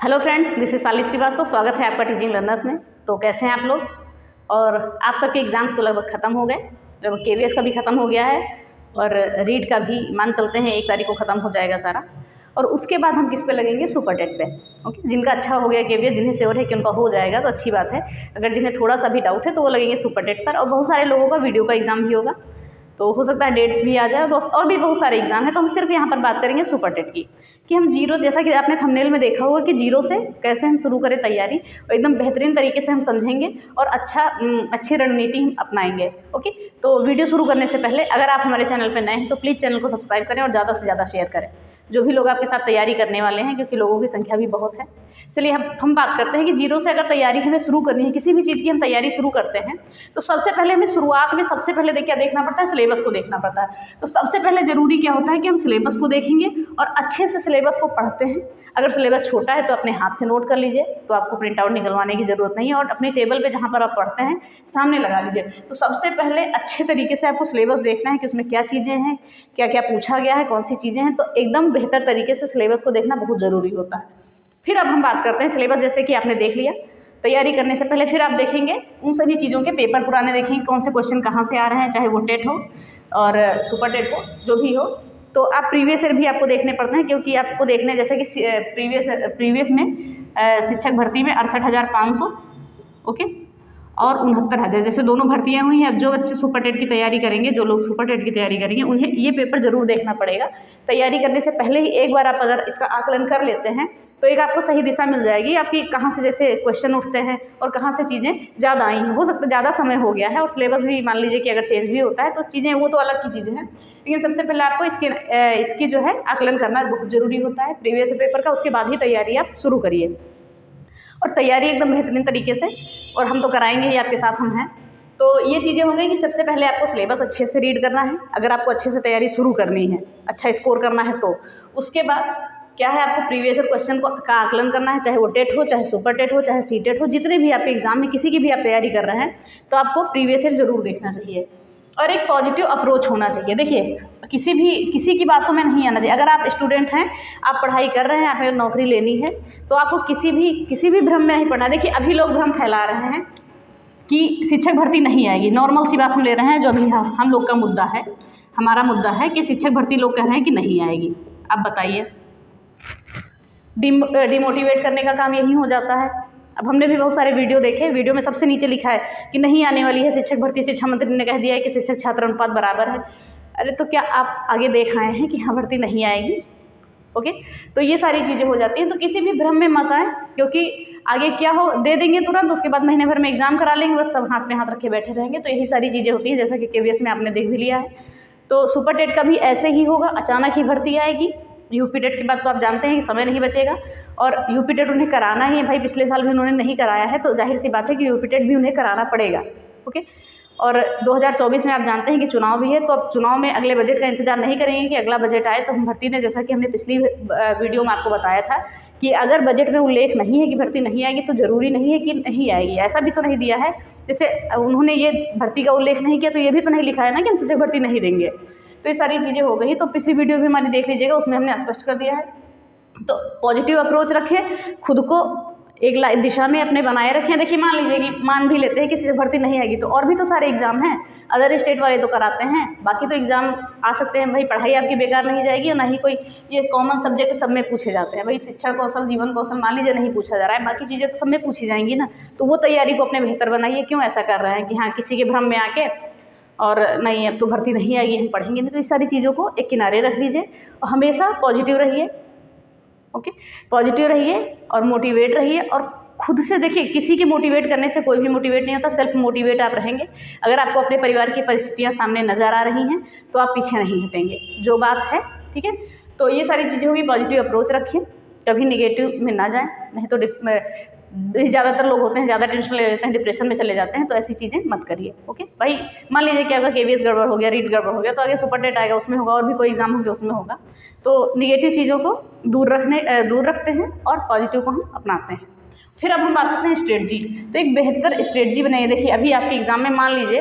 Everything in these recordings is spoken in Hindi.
हेलो फ्रेंड्स, दिस इज साली श्रीवास्तव। स्वागत है आपका टीचिंग लर्नर्स में। तो कैसे हैं आप लोग? और आप सबके एग्ज़ाम्स तो लगभग ख़त्म हो गए। लगभग केवीएस का भी ख़त्म हो गया है और रीड का भी मान चलते हैं 1 तारीख को ख़त्म हो जाएगा सारा। और उसके बाद हम किस पे लगेंगे? सुपर टेट पे। ओके, जिनका अच्छा हो गया केवीएस, जिन्हें श्योर है कि उनका हो जाएगा तो अच्छी बात है। अगर जिन्हें थोड़ा सा भी डाउट है तो वो लगेंगे सुपर टेट पर। और बहुत सारे लोगों का वीडियो का एग्ज़ाम भी होगा, तो हो सकता है डेट भी आ जाए। और भी बहुत सारे एग्जाम है, तो हम सिर्फ यहाँ पर बात करेंगे सुपर टेट की कि हम जीरो, जैसा कि आपने थंबनेल में देखा होगा कि जीरो से कैसे हम शुरू करें तैयारी, और एकदम बेहतरीन तरीके से हम समझेंगे और अच्छी रणनीति हम अपनाएंगे। ओके, तो वीडियो शुरू करने से पहले अगर आप हमारे चैनल पर नए हैं तो प्लीज़ चैनल को सब्सक्राइब करें और ज़्यादा से ज़्यादा शेयर करें, जो भी लोग आपके साथ तैयारी करने वाले हैं, क्योंकि लोगों की संख्या भी बहुत है। चलिए हम बात करते हैं कि जीरो से अगर तैयारी हमें शुरू करनी है, किसी भी चीज़ की हम तैयारी शुरू करते हैं, तो सबसे पहले हमें शुरुआत में सबसे पहले क्या देखना पड़ता है? सिलेबस को देखना पड़ता है। तो सबसे पहले ज़रूरी क्या होता है कि हम सिलेबस को देखेंगे और अच्छे से सिलेबस को पढ़ते हैं। अगर सिलेबस छोटा है तो अपने हाथ से नोट कर लीजिए, तो आपको प्रिंट आउट निकलवाने की ज़रूरत नहीं है, और अपनी टेबल पर जहाँ पर आप पढ़ते हैं सामने लगा लीजिए। तो सबसे पहले अच्छे तरीके से आपको सिलेबस देखना है कि उसमें क्या चीज़ें हैं, क्या क्या पूछा गया है, कौन सी चीज़ें हैं। तो एकदम बेहतर तरीके से सिलेबस को देखना बहुत ज़रूरी होता है। फिर अब हम बात करते हैं सिलेबस, जैसे कि आपने देख लिया। तैयारी करने से पहले फिर आप देखेंगे उन सभी चीज़ों के पेपर पुराने देखेंगे, कौन से क्वेश्चन कहाँ से आ रहे हैं, चाहे वो टेट हो और सुपर टेट हो, जो भी हो। तो आप प्रीवियस ईयर भी आपको देखने पड़ते हैं, क्योंकि आपको देखने जैसे कि प्रीवियस में शिक्षक भर्ती में 68,500, ओके, और 69,000, जैसे दोनों भर्तियां हुई हैं। अब जो बच्चे सुपर टेट की तैयारी करेंगे, जो लोग सुपर टेट की तैयारी करेंगे, उन्हें ये पेपर जरूर देखना पड़ेगा। तैयारी करने से पहले ही एक बार आप अगर इसका आकलन कर लेते हैं तो एक आपको सही दिशा मिल जाएगी, आपकी कहाँ से जैसे क्वेश्चन उठते हैं और कहाँ से चीज़ें ज़्यादा आई हैं। हो सकता है ज़्यादा समय हो गया है और सिलेबस भी मान लीजिए कि अगर चेंज भी होता है तो चीज़ें वो तो अलग की चीज़ें हैं, लेकिन सबसे पहले आपको इसकी जो है आकलन करना बहुत ज़रूरी होता है प्रीवियस पेपर का। उसके बाद ही तैयारी आप शुरू करिए, और तैयारी एकदम बेहतरीन तरीके से, और हम तो कराएंगे ही, आपके साथ हम हैं। तो ये चीज़ें हो गई कि सबसे पहले आपको सिलेबस अच्छे से रीड करना है, अगर आपको अच्छे से तैयारी शुरू करनी है, अच्छा स्कोर करना है तो। उसके बाद क्या है, आपको प्रीवियस क्वेश्चन का आकलन करना है, चाहे वो टेट हो, चाहे सुपर टेट हो, चाहे सी टेट हो, जितने भी आपके एग्जाम में किसी की भी आप तैयारी कर रहे हैं, तो आपको प्रीवियस ईयर जरूर देखना चाहिए और एक पॉजिटिव अप्रोच होना चाहिए। देखिए, किसी की बातों में नहीं आना चाहिए। अगर आप स्टूडेंट हैं, आप पढ़ाई कर रहे हैं, आपको नौकरी लेनी है, तो आपको किसी भी भ्रम में नहीं पड़ना। देखिए, अभी लोग भ्रम फैला रहे हैं कि शिक्षक भर्ती नहीं आएगी। नॉर्मल सी बात हम ले रहे हैं, जो अभी हम लोग का मुद्दा है, हमारा मुद्दा है कि शिक्षक भर्ती लोग कह रहे हैं कि नहीं आएगी। अब बताइए, डिमोटिवेट करने का काम यही हो जाता है। अब हमने भी बहुत सारे वीडियो देखे, वीडियो में सबसे नीचे लिखा है कि नहीं आने वाली है शिक्षक भर्ती, शिक्षा मंत्री ने कह दिया है कि शिक्षक छात्र अनुपात बराबर है। अरे तो क्या आप आगे देख आए हैं कि हाँ भर्ती नहीं आएगी? ओके, तो ये सारी चीज़ें हो जाती हैं। तो किसी भी भ्रम में मत आए, क्योंकि आगे क्या हो, दे देंगे तुरंत, उसके बाद महीने भर में एग्जाम करा लेंगे, बस सब हाथ में हाथ रखे बैठे रहेंगे। तो यही सारी चीज़ें होती हैं, जैसा कि केवीएस में आपने देख भी लिया है। तो सुपर टेट का भी ऐसे ही होगा, अचानक ही भर्ती आएगी। यूपी टेट के बाद तो आप जानते हैं कि समय नहीं बचेगा, और यूपी टेट उन्हें कराना ही है भाई। पिछले साल भी उन्होंने नहीं कराया है, तो जाहिर सी बात है कि यूपी टेट भी उन्हें कराना पड़ेगा। ओके, और 2024 में आप जानते हैं कि चुनाव भी है, तो अब चुनाव में अगले बजट का इंतजार नहीं करेंगे कि अगला बजट आए तो हम भर्ती ने, जैसा कि हमने पिछली वीडियो में आपको बताया था कि अगर बजट में उल्लेख नहीं है कि भर्ती नहीं आएगी, तो ज़रूरी नहीं है कि नहीं आएगी। ऐसा भी तो नहीं दिया है, जैसे उन्होंने ये भर्ती का उल्लेख नहीं किया तो ये भी तो नहीं लिखा है ना कि हम शिक्षक भर्ती नहीं देंगे। तो ये सारी चीज़ें हो गई। तो पिछली वीडियो भी हमारी देख लीजिएगा, उसमें हमने स्पष्ट कर दिया है। तो पॉजिटिव अप्रोच रखें, खुद को एक दिशा में अपने बनाए रखें। देखिए, मान लीजिए कि मान भी लेते हैं कि शिक्षक भर्ती नहीं आएगी, तो और भी तो सारे एग्जाम हैं, अदर स्टेट वाले तो कराते हैं, बाकी तो एग्जाम आ सकते हैं। भाई, पढ़ाई आपकी बेकार नहीं जाएगी, और ना ही कोई ये कॉमन सब्जेक्ट सब में पूछे जाते हैं। भाई, शिक्षा कौशल, जीवन कौशल मान लीजिए नहीं पूछा जा रहा है, बाकी चीज़ें तो सब में पूछी जाएंगी ना। तो वो तैयारी को अपने बेहतर बनाइए। क्यों ऐसा कर रहे हैं कि हाँ किसी के भ्रम में आके और नहीं अब तो भर्ती नहीं आएगी, हम पढ़ेंगे नहीं। तो इस सारी चीज़ों को एक किनारे रख दीजिए और हमेशा पॉजिटिव रहिए। ओके, पॉजिटिव रहिए और मोटिवेट रहिए। और खुद से देखिए, किसी के मोटिवेट करने से कोई भी मोटिवेट नहीं होता, सेल्फ मोटिवेट आप रहेंगे। अगर आपको अपने परिवार की परिस्थितियाँ सामने नज़र आ रही हैं तो आप पीछे नहीं हटेंगे, जो बात है। ठीक है, तो ये सारी चीज़ें होगी। पॉजिटिव अप्रोच रखिए, कभी निगेटिव में ना जाएं, नहीं तो ज़्यादातर लोग होते हैं ज़्यादा टेंशन ले लेते हैं, डिप्रेशन में चले जाते हैं। तो ऐसी चीज़ें मत करिए। ओके भाई, मान लीजिए कि अगर केवीएस गड़बड़ हो गया, रीड गड़बड़ हो गया, तो आगे सुपर टेट आएगा, उसमें होगा, और भी कोई एग्जाम होंगे उसमें होगा। तो निगेटिव चीज़ों को दूर रखते हैं और पॉजिटिव को हम अपनाते हैं। फिर अब हम बात करते हैं स्ट्रेटजी। तो एक बेहतर स्ट्रेटजी बनाइए। देखिए, अभी आपके एग्ज़ाम में मान लीजिए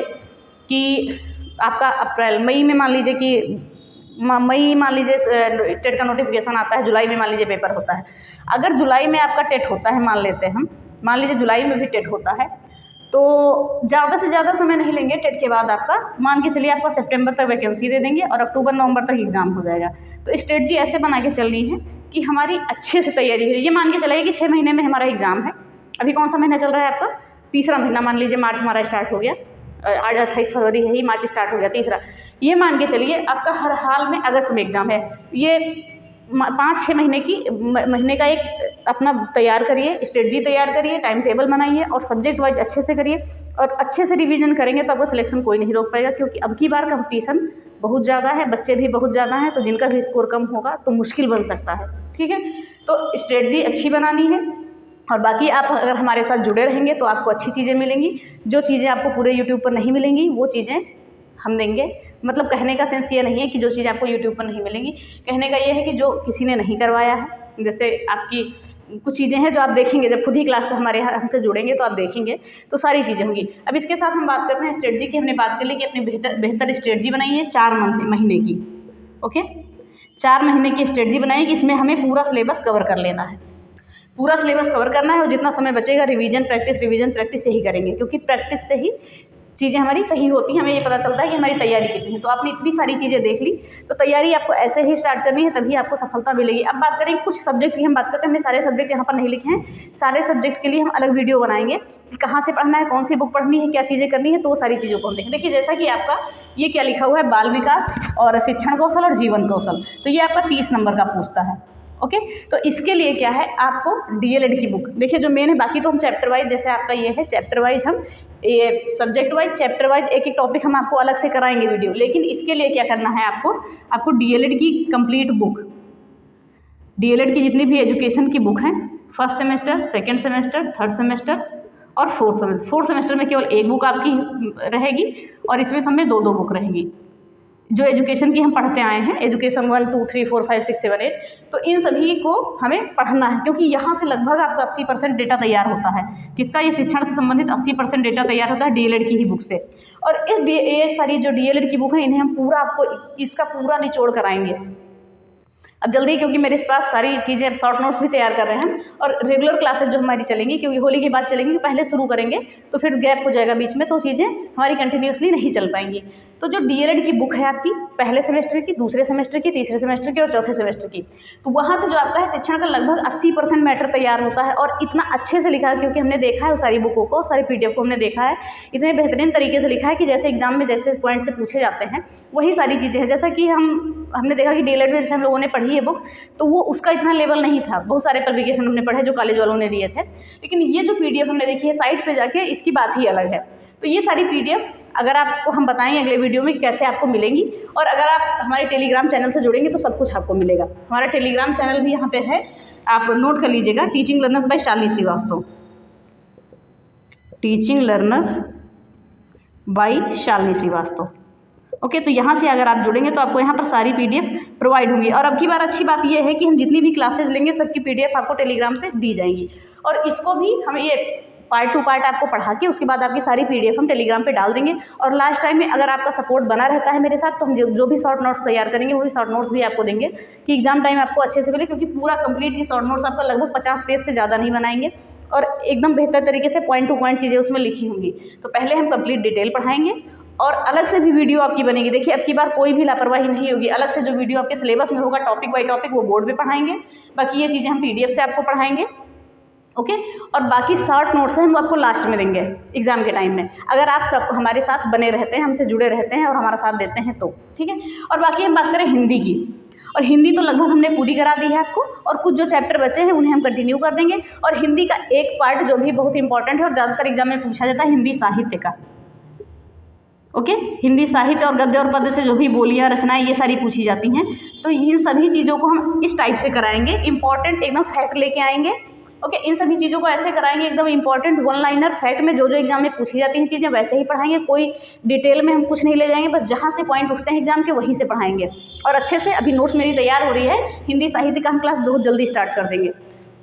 कि आपका अप्रैल मई में मान लीजिए कि मई मान लीजिए टेट का नोटिफिकेशन आता है, जुलाई में मान लीजिए पेपर होता है। अगर जुलाई में आपका टेट होता है, मान लेते हैं हम, मान लीजिए जुलाई में भी टेट होता है, तो ज़्यादा से ज़्यादा समय नहीं लेंगे। टेट के बाद आपका मान के चलिए आपका सितंबर तक वैकेंसी दे देंगे और अक्टूबर नवंबर तक एग्ज़ाम हो जाएगा। तो स्ट्रेटजी ऐसे बना के चल रही है कि हमारी अच्छे से तैयारी है। ये मान के चलिए कि 6 महीने में हमारा एग्ज़ाम है। अभी कौन सा महीना चल रहा है आपका? तीसरा महीना, मान लीजिए मार्च हमारा स्टार्ट हो गया, आज 28 फरवरी है ही, मार्च स्टार्ट हो गया तीसरा। ये मान के चलिए आपका हर हाल में अगस्त में एग्ज़ाम है। ये 5-6 महीने का एक अपना तैयार करिए, स्ट्रेटजी तैयार करिए, टाइम टेबल बनाइए और सब्जेक्ट वाइज अच्छे से करिए और अच्छे से रिवीजन करेंगे तो आपको सिलेक्शन कोई नहीं रोक पाएगा, क्योंकि अब की बार कंपटीशन बहुत ज़्यादा है, बच्चे भी बहुत ज़्यादा हैं, तो जिनका भी स्कोर कम होगा तो मुश्किल बन सकता है। ठीक है, तो स्ट्रेटजी अच्छी बनानी है और बाकी आप अगर हमारे साथ जुड़े रहेंगे तो आपको अच्छी चीज़ें मिलेंगी। जो चीज़ें आपको पूरे यूट्यूब पर नहीं मिलेंगी वो चीज़ें हम देंगे। मतलब कहने का सेंस ये नहीं है कि जो चीज़ें आपको यूट्यूब पर नहीं मिलेंगी, कहने का ये है कि जो किसी ने नहीं करवाया है, जैसे आपकी कुछ चीज़ें हैं जो आप देखेंगे जब खुद ही क्लास से हमारे यहाँ हमसे जुड़ेंगे तो आप देखेंगे तो सारी चीज़ें होंगी। अब इसके साथ हम बात करते हैं स्ट्रेटजी की। हमने बात कर ली कि अपनी बेहतर स्ट्रेटजी बनाइए 4 महीने की। ओके, 4 महीने की स्ट्रेटजी बनाइए कि इसमें हमें पूरा सिलेबस कवर कर लेना है, पूरा सिलेबस कवर करना है और जितना समय बचेगा रिवीजन प्रैक्टिस से ही करेंगे, क्योंकि प्रैक्टिस से ही चीज़ें हमारी सही होती हैं। हमें ये पता चलता है कि हमारी तैयारी कितनी है। तो आपने इतनी सारी चीज़ें देख ली, तो तैयारी आपको ऐसे ही स्टार्ट करनी है, तभी आपको सफलता मिलेगी। अब बात करेंगे कुछ सब्जेक्ट की, हम बात करते हैं। हमने सारे सब्जेक्ट यहाँ पर नहीं लिखे हैं, सारे सब्जेक्ट के लिए हम अलग वीडियो बनाएंगे कि कहाँ से पढ़ना है, कौन सी बुक पढ़नी है, क्या चीज़ें करनी है, तो वो सारी चीज़ों को हम देखें। देखिए जैसा कि आपका ये क्या लिखा हुआ है, बाल विकास और शिक्षण कौशल और जीवन कौशल, तो ये आपका 30 नंबर का पूछता है। ओके, तो इसके लिए क्या है, आपको डीएलएड की बुक देखिए जो मेन है। बाकी तो हम चैप्टर वाइज, जैसे आपका ये है चैप्टर वाइज, हम ये सब्जेक्ट वाइज चैप्टर वाइज एक एक टॉपिक हम आपको अलग से कराएंगे वीडियो। लेकिन इसके लिए क्या करना है, आपको डीएलएड की कंप्लीट बुक, डीएलएड की जितनी भी एजुकेशन की बुक हैं, first semester, second semester, third semester और फोर्थ सेमेस्टर में केवल एक बुक आपकी रहेगी और इसमें सब में 2-2 बुक रहेंगी। जो एजुकेशन की हम पढ़ते आए हैं, एजुकेशन 1, 2, 3, 4, 5, 6, 7, 8, तो इन सभी को हमें पढ़ना है, क्योंकि यहाँ से लगभग आपका 80% डेटा तैयार होता है। किसका? ये शिक्षण से संबंधित 80% डेटा तैयार होता है डीएलएड की ही बुक से। और ये सारी जो डीएलएड की बुक है, इन्हें हम पूरा आपको इसका पूरा निचोड़ कराएंगे। अब जल्दी, क्योंकि मेरे पास सारी चीज़ें, अब शॉर्ट नोट्स भी तैयार कर रहे हैं और रेगुलर क्लासेज जो हमारी चलेंगी, क्योंकि होली के बाद चलेंगी, पहले शुरू करेंगे तो फिर गैप हो जाएगा बीच में, तो चीज़ें हमारी कंटिन्यूसली नहीं चल पाएंगी। तो जो डीएलएड की बुक है आपकी, पहले सेमेस्टर की, दूसरे सेमेस्टर की, तीसरे सेमेस्टर की और चौथे सेमेस्टर की, तो वहाँ से जो आपका है शिक्षण का लगभग 80% मैटर तैयार होता है और इतना अच्छे से लिखा है, क्योंकि हमने देखा है वो सारी बुकों को, सारी PDF को हमने देखा है, इतने बेहतरीन तरीके से लिखा है कि जैसे एग्जाम में जैसे पॉइंट से पूछे जाते हैं वही सारी चीज़ें हैं। जैसा कि हमने देखा कि डीएलएड में जैसे हम लोगों ने पढ़ी है बुक, तो वो उसका इतना लेवल नहीं था। बहुत सारे पब्लिकेशन हमने पढ़े जो कॉलेज वालों ने दिए थे, लेकिन ये जो PDF हमने देखी है साइट पे जाके, इसकी बात ही अलग है। तो ये सारी PDF अगर आपको हम बताएंगे अगले वीडियो में कि कैसे आपको मिलेंगी, और अगर आप हमारे टेलीग्राम चैनल से जुड़ेंगे तो सब कुछ आपको मिलेगा। हमारा टेलीग्राम चैनल भी यहाँ पे है, आप नोट कर लीजिएगा, teaching learners by Shalini Shrivastava, teaching learners by Shalini Shrivastava. Okay, तो यहाँ से अगर आप जुड़ेंगे तो आपको यहाँ पर सारी PDF प्रोवाइड होंगी। और अब की बार अच्छी बात यह है कि हम जितनी भी क्लासेज लेंगे सबकी PDF आपको टेलीग्राम पे दी जाएंगी, और इसको भी हम ये पार्ट टू पार्ट आपको पढ़ा के उसके बाद आपकी सारी PDF हम टेलीग्राम पे डाल देंगे। और लास्ट टाइम में अगर आपका सपोर्ट बना रहता है मेरे साथ, तो हम जो भी शॉर्ट नोट्स तैयार करेंगे वो भी शॉर्ट नोट्स भी आपको देंगे कि एग्जाम टाइम आपको अच्छे से मिले, क्योंकि पूरा कंप्लीट ये शॉर्ट नोट्स आपका लगभग 50 पेज से ज़्यादा नहीं बनाएंगे और एकदम बेहतर तरीके से पॉइंट टू पॉइंट चीज़ें उसमें लिखी होंगी। तो पहले हम कंप्लीट डिटेल पढ़ाएंगे और अलग से भी वीडियो आपकी बनेगी। देखिए अब की बार कोई भी लापरवाही नहीं होगी, अलग से जो वीडियो आपके सिलेबस में होगा टॉपिक बाय टॉपिक वो बोर्ड पे पढ़ाएंगे, बाकी ये चीज़ें हम PDF से आपको पढ़ाएंगे। ओके, और बाकी शॉर्ट नोट्स हैं हम आपको लास्ट में देंगे एग्जाम के टाइम में, अगर आप सब हमारे साथ बने रहते हैं, हमसे जुड़े रहते हैं और हमारा साथ देते हैं तो ठीक है। और बाकी हम बात करें हिंदी की, और हिंदी तो लगभग हमने पूरी करा दी है आपको, और कुछ जो चैप्टर बचे हैं उन्हें हम कंटिन्यू कर देंगे। और हिंदी का एक पार्ट जो भी बहुत इंपॉर्टेंट है और ज़्यादातर एग्जाम में पूछा जाता है, हिंदी साहित्य का। ओके, हिंदी साहित्य और गद्य और पद्य से जो भी बोलियां रचनाएं ये सारी पूछी जाती हैं, तो इन सभी चीज़ों को हम इस टाइप से कराएंगे, इंपॉर्टेंट एकदम फैक्ट लेके आएंगे। ओके, इन सभी चीज़ों को ऐसे कराएंगे एकदम इंपॉर्टेंट 1 लाइनर फैक्ट में जो जो एग्जाम में पूछी जाती हैं चीज़ें वैसे ही पढ़ाएंगे, कोई डिटेल में हम कुछ नहीं ले जाएंगे, बस जहाँ से पॉइंट उठते हैं एग्जाम के वहीं से पढ़ाएंगे। और अच्छे से अभी नोट्स मेरी तैयार हो रही है, हिंदी साहित्य का हम क्लास बहुत जल्दी स्टार्ट कर देंगे।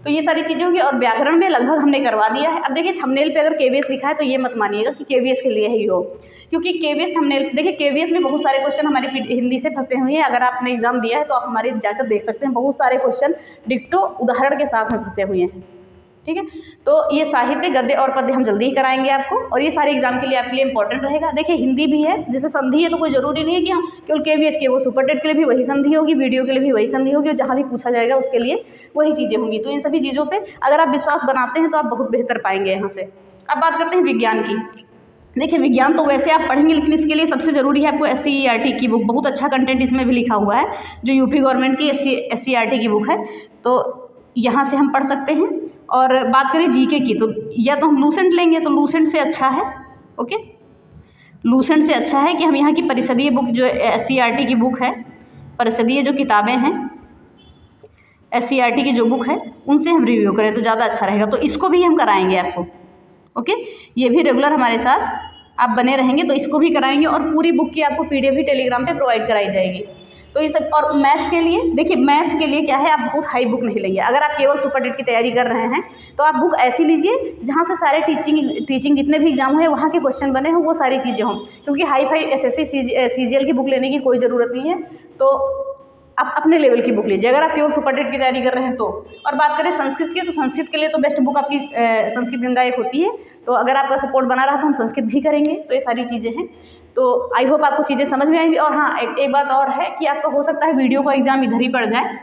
तो ये सारी चीज़ें होंगी, और व्याकरण में लगभग हमने करवा दिया है। अब देखिए थंबनेल पे अगर KVS लिखा है तो ये मत मानिएगा कि KVS के लिए ही हो, क्योंकि केवीएस हमने देखिए केवीएस में बहुत सारे क्वेश्चन हमारे हिंदी से फंसे हुए हैं। अगर आपने एग्जाम दिया है तो आप हमारे जाकर देख सकते हैं, बहुत सारे क्वेश्चन डिक्टो उदाहरण के साथ में फंसे हुए हैं। ठीक है, तो ये साहित्य, गद्य और पद्य हम जल्दी ही कराएंगे आपको, और ये सारे एग्जाम के लिए आपके लिए इंपॉर्टेंट रहेगा। देखिए हिंदी भी है, जैसे संधि है तो कोई जरूरी नहीं है कि हाँ केवल केवीएस के, वो सुपर टेट के लिए भी वही संधि होगी, वीडियो के लिए भी वही संधि होगी, और जहाँ भी पूछा जाएगा उसके लिए वही चीज़ें होंगी। तो इन सभी चीज़ों पर अगर आप विश्वास बनाते हैं तो आप बहुत बेहतर पाएंगे यहाँ से। अब बात करते हैं विज्ञान की। देखिए विज्ञान तो वैसे आप पढ़ेंगे, लेकिन इसके लिए सबसे ज़रूरी है आपको SCERT की बुक, बहुत अच्छा कंटेंट इसमें भी लिखा हुआ है, जो यूपी गवर्नमेंट की SCERT की बुक है, तो यहाँ से हम पढ़ सकते हैं। और बात करें जीके की, तो या तो हम लूसेंट लेंगे, तो लूसेंट से अच्छा है, ओके, लूसेंट से अच्छा है कि हम यहाँ की परिषदीय बुक जो SCERT की बुक है, परिषदीय जो किताबें हैं SCERT की जो बुक है उनसे हम रिव्यू करें तो ज़्यादा अच्छा रहेगा। तो इसको भी हम कराएंगे आपको, ओके, ये भी रेगुलर हमारे साथ आप बने रहेंगे तो इसको भी कराएंगे, और पूरी बुक की आपको PDF भी टेलीग्राम पे प्रोवाइड कराई जाएगी। तो ये सब, और मैथ्स के लिए देखिए, मैथ्स के लिए क्या है, आप बहुत हाई बुक नहीं लेंगे। अगर आप केवल सुपर टेट की तैयारी कर रहे हैं तो आप बुक ऐसी लीजिए जहाँ से सारे टीचिंग जितने भी एग्जाम हैं वहाँ के क्वेश्चन बने हों, वो सारी चीज़ें हों, क्योंकि हाई फाई SSC CGL की बुक लेने की कोई ज़रूरत नहीं है। तो आप अपने लेवल की बुक लीजिए अगर आप केवल सुपर टेट की तैयारी कर रहे हैं तो। और बात करें संस्कृत की, तो संस्कृत के लिए तो बेस्ट बुक आपकी संस्कृत गंगा एक होती है, तो अगर आपका सपोर्ट बना रहा तो हम संस्कृत भी करेंगे। तो ये सारी चीज़ें हैं, तो आई होप आपको चीज़ें समझ में आएंगी। और हाँ, एक बात और है कि आपका हो सकता है वीडियो का एग्जाम इधर ही पड़ जाए,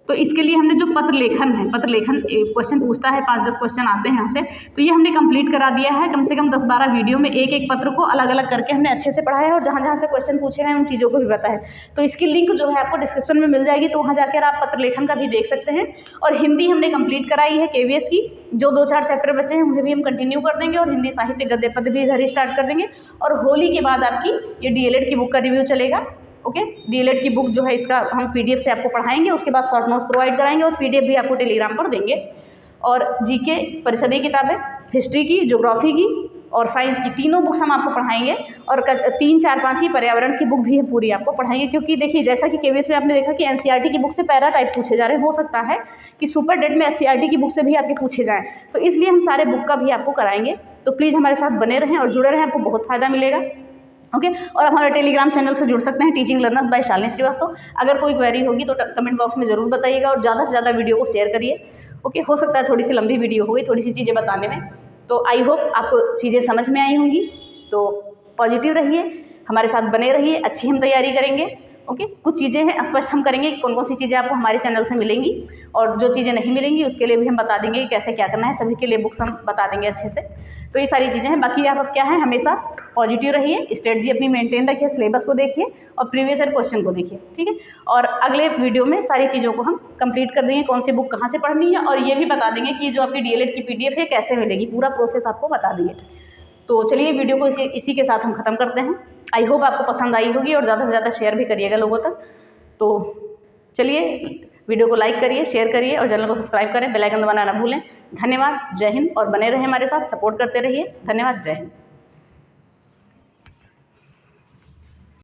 तो इसके लिए हमने जो पत्र लेखन है, पत्र लेखन क्वेश्चन पूछता है, 5-10 क्वेश्चन आते हैं यहाँ से, तो ये हमने कंप्लीट करा दिया है। कम से कम 10-12 वीडियो में एक एक पत्र को अलग अलग करके हमने अच्छे से पढ़ाया है, और जहाँ जहाँ से क्वेश्चन पूछे हैं उन चीज़ों को भी बताया है। तो इसकी लिंक जो है आपको डिस्क्रिप्शन में मिल जाएगी, तो वहाँ जाकर आप पत्र लेखन का भी देख सकते हैं। और हिंदी हमने कंप्लीट कराई है KVS की, जो 2-4 चैप्टर बचे हैं उन्हें भी हम कंटिन्यू कर देंगे, और हिंदी साहित्य गद्य पद्य भी इधर ही स्टार्ट कर देंगे। और होली के बाद आपकी ये DLED की बुक का रिव्यू चलेगा, ओके। DLED की बुक जो है इसका हम PDF से आपको पढ़ाएंगे, उसके बाद शॉर्ट नोट्स प्रोवाइड कराएंगे, और PDF भी आपको टेलीग्राम पर देंगे। और GK परिषदीय किताबें, हिस्ट्री की, ज्योग्राफी की और साइंस की, तीनों बुक्स हम आपको पढ़ाएंगे। और 3, 4, 5 की पर्यावरण की बुक भी हम पूरी आपको पढ़ाएंगे, क्योंकि देखिए जैसा कि KVS में आपने देखा कि NCERT की बुक से पैरा टाइप पूछे जा रहे हैं, हो सकता है कि सुपर टेट में SCERT की बुक से भी आपके पूछे जाएँ, तो इसलिए हम सारे बुक का भी आपको कराएंगे। तो प्लीज़ हमारे साथ बने रहें और जुड़े रहें, आपको बहुत फ़ायदा मिलेगा, ओके। और हमारे टेलीग्राम चैनल से जुड़ सकते हैं, teaching learners by Shalini Shrivastava. अगर कोई क्वेरी होगी तो कमेंट बॉक्स में ज़रूर बताइएगा, और ज़्यादा से ज़्यादा वीडियो को शेयर करिए, ओके। हो सकता है थोड़ी सी लंबी वीडियो हो गई, थोड़ी सी चीज़ें बताने में, तो आई होप आपको चीज़ें समझ में आई होंगी। तो पॉजिटिव रहिए, हमारे साथ बने रहिए, अच्छी हम तैयारी करेंगे, ओके। कुछ चीज़ें हैं स्पष्ट हम करेंगे कि कौन कौन सी चीज़ें आपको हमारे चैनल से मिलेंगी, और जो चीज़ें नहीं मिलेंगी उसके लिए भी हम बता देंगे कि कैसे क्या करना है, सभी के लिए बुक्स हम बता देंगे अच्छे से। तो ये सारी चीज़ें हैं। बाकी आप अब क्या है, हमेशा पॉजिटिव रहिए, स्ट्रेटजी अपनी मेंटेन रखिए, सिलेबस को देखिए और प्रीवियस ईयर क्वेश्चन को देखिए, ठीक है। और अगले वीडियो में सारी चीज़ों को हम कंप्लीट कर देंगे, कौन सी बुक कहाँ से पढ़नी है, और ये भी बता देंगे कि जो आपकी DLED की PDF है कैसे मिलेगी, पूरा प्रोसेस आपको बता देंगे। तो चलिए वीडियो को इसी के साथ हम ख़त्म करते हैं। आई होप आपको पसंद आई होगी, और ज़्यादा से ज़्यादा शेयर भी करिएगा लोगों तक। तो चलिए वीडियो को लाइक करिए, शेयर करिए, और चैनल को सब्सक्राइब करें, बेल आइकन दबाना ना भूलें। धन्यवाद, जय हिंद, और बने रहें हमारे साथ, सपोर्ट करते रहिए। धन्यवाद, जय हिंद।